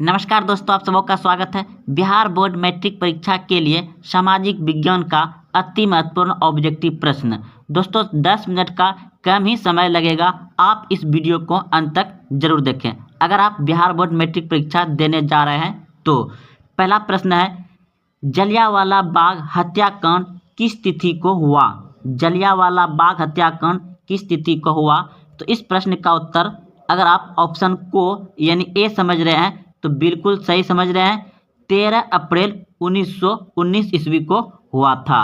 नमस्कार दोस्तों, आप सबों का स्वागत है। बिहार बोर्ड मैट्रिक परीक्षा के लिए सामाजिक विज्ञान का अति महत्वपूर्ण ऑब्जेक्टिव प्रश्न। दोस्तों 10 मिनट का कम ही समय लगेगा, आप इस वीडियो को अंत तक जरूर देखें। अगर आप बिहार बोर्ड मैट्रिक परीक्षा देने जा रहे हैं तो पहला प्रश्न है, जलियांवाला बाग हत्याकांड किस तिथि को हुआ? जलियांवाला बाग हत्याकांड किस तिथि को हुआ? तो इस प्रश्न का उत्तर, अगर आप ऑप्शन को यानी ए समझ रहे हैं तो बिल्कुल सही समझ रहे हैं, 13 अप्रैल 1919 ईस्वी को हुआ था।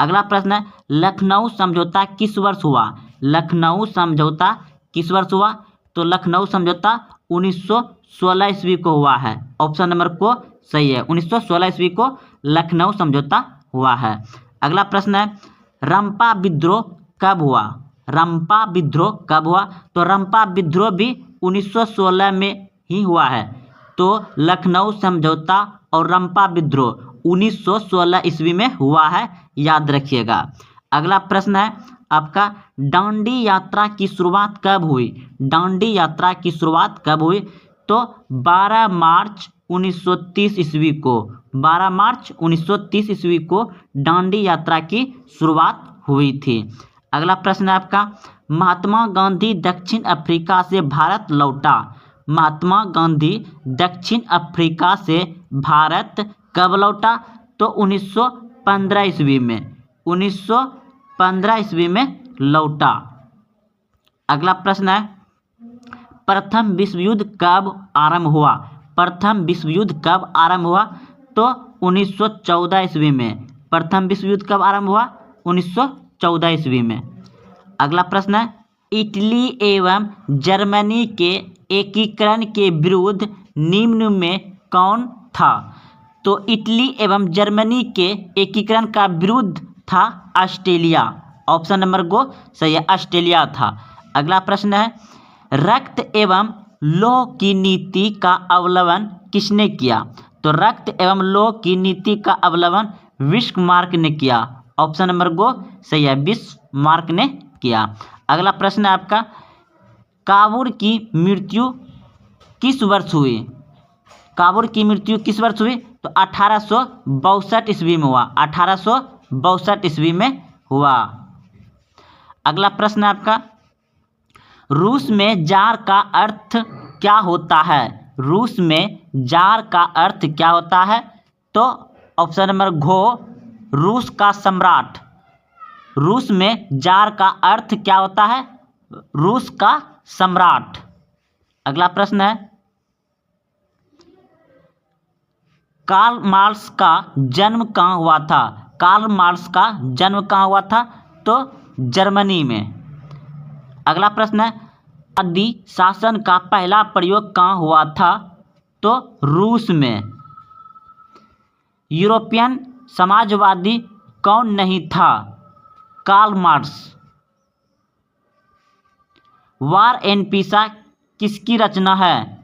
अगला प्रश्न है, लखनऊ समझौता किस वर्ष हुआ? लखनऊ समझौता किस वर्ष हुआ? तो लखनऊ समझौता 1916 ईस्वी को हुआ है। ऑप्शन नंबर को सही है, 1916 ईस्वी को लखनऊ समझौता हुआ है। अगला प्रश्न है, रंपा विद्रोह कब हुआ? रंपा विद्रोह कब हुआ? तो रंपा विद्रोह भी 1916 में ही हुआ है। तो लखनऊ समझौता और रंपा विद्रोह 1916 ईस्वी में हुआ है, याद रखिएगा। अगला प्रश्न है आपका, दांडी यात्रा की शुरुआत कब हुई? दांडी यात्रा की शुरुआत कब हुई? तो 12 मार्च 1930 ईस्वी को, 12 मार्च 1930 ईस्वी को दांडी यात्रा की शुरुआत हुई थी। अगला प्रश्न है आपका, महात्मा गांधी दक्षिण अफ्रीका से भारत लौटा। महात्मा गांधी दक्षिण अफ्रीका से भारत कब लौटा? तो 1915 ईस्वी में, 1915 ईस्वी में लौटा। अगला प्रश्न है, प्रथम विश्व युद्ध कब आरंभ हुआ? प्रथम विश्व युद्ध कब आरंभ हुआ? तो 1914 ईस्वी में। प्रथम विश्व युद्ध कब आरंभ हुआ? 1914 ईस्वी में। अगला प्रश्न है, इटली एवं जर्मनी के एकीकरण के विरुद्ध निम्न में कौन था? तो इटली एवं जर्मनी के एकीकरण का विरुद्ध था ऑस्ट्रेलिया। ऑप्शन नंबर को सही है, ऑस्ट्रेलिया था। अगला प्रश्न है, रक्त एवं लौह की नीति का अवलंबन किसने किया? तो रक्त एवं लौह की नीति का अवलंबन बिस्मार्क ने किया। ऑप्शन नंबर को सही है, बिस्मार्क ने किया। अगला प्रश्न है आपका, काबूल की मृत्यु किस वर्ष हुई? काबूल की मृत्यु किस वर्ष हुई? तो 1862 ईस्वी में हुआ, 1862 ईस्वी में हुआ। अगला प्रश्न है आपका, रूस में जार का अर्थ क्या होता है? रूस में जार का अर्थ क्या होता है? तो ऑप्शन नंबर घो, रूस का सम्राट। रूस में जार का अर्थ क्या होता है? रूस का सम्राट। अगला प्रश्न है, कार्ल मार्क्स का जन्म कहाँ हुआ था? कार्ल मार्क्स का जन्म कहाँ हुआ था? तो जर्मनी में। अगला प्रश्न है, आदि शासन का पहला प्रयोग कहाँ हुआ था? तो रूस में। यूरोपियन समाजवादी कौन नहीं था? Karl Marx. वार एंड पीसा किसकी रचना है?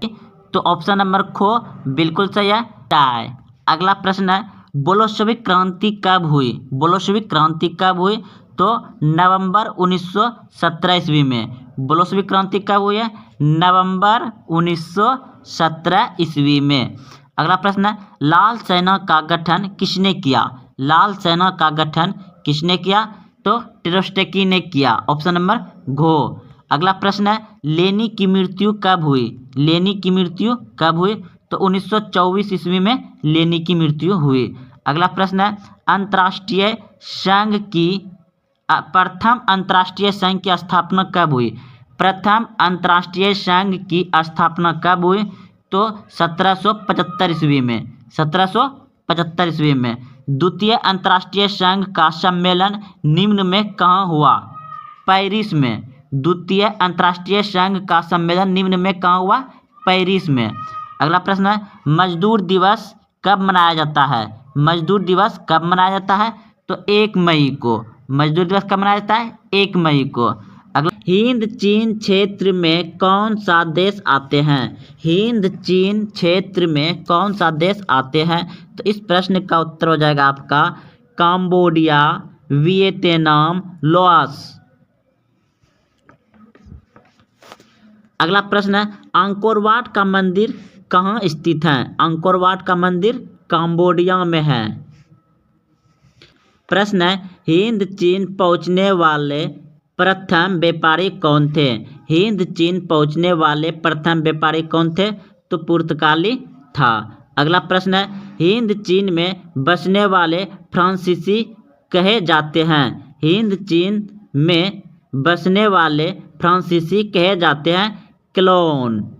तो ऑप्शन नंबर खो बिल्कुल सही है, टाई। अगला प्रश्न है, बोल्शेविक क्रांति कब हुई? बोल्शेविक क्रांति कब हुई? तो नवंबर 1917 ईस्वी में। बोल्शेविक क्रांति कब हुई है? नवंबर 1917 ईस्वी में। अगला प्रश्न है, लाल सेना का गठन किसने किया? लाल सेना का गठन किसने किया? तो ट्रोत्स्की ने किया। ऑप्शन नंबर घो। अगला प्रश्न है, लेनी की मृत्यु कब हुई? लेनी की मृत्यु कब हुई? तो 1924 ईस्वी में लेनी की मृत्यु हुई। अगला प्रश्न है, अंतर्राष्ट्रीय संघ की प्रथम अंतर्राष्ट्रीय संघ की स्थापना कब हुई? प्रथम अंतर्राष्ट्रीय संघ की स्थापना कब हुई? तो 1775 ईस्वी में, 1775 ईस्वी में। द्वितीय अंतर्राष्ट्रीय संघ का सम्मेलन निम्न में कहाँ हुआ? पेरिस में। द्वितीय अंतर्राष्ट्रीय संघ का सम्मेलन निम्न में कहाँ हुआ? पेरिस में। अगला प्रश्न है, मजदूर दिवस कब मनाया जाता है? मजदूर दिवस कब मनाया जाता है? तो 1 मई को। मजदूर दिवस कब मनाया जाता है? 1 मई को। अगला, हिंद चीन क्षेत्र में कौन सा देश आते हैं? हिंद चीन क्षेत्र में कौन सा देश आते हैं? तो इस प्रश्न का उत्तर हो जाएगा आपका कंबोडिया, वियतनाम, लाओस। अगला प्रश्न है, अंकोर वाट का मंदिर कहाँ स्थित है? अंकोर वाट का मंदिर कंबोडिया में है। प्रश्न है, हिंद चीन पहुंचने वाले प्रथम व्यापारी कौन थे? हिंद चीन पहुंचने वाले प्रथम व्यापारी कौन थे? तो पुर्तगाली था। अगला प्रश्न है, हिंद चीन में बसने वाले फ्रांसीसी कहे जाते हैं? हिंद चीन में बसने वाले फ्रांसीसी कहे जाते हैं क्लोन।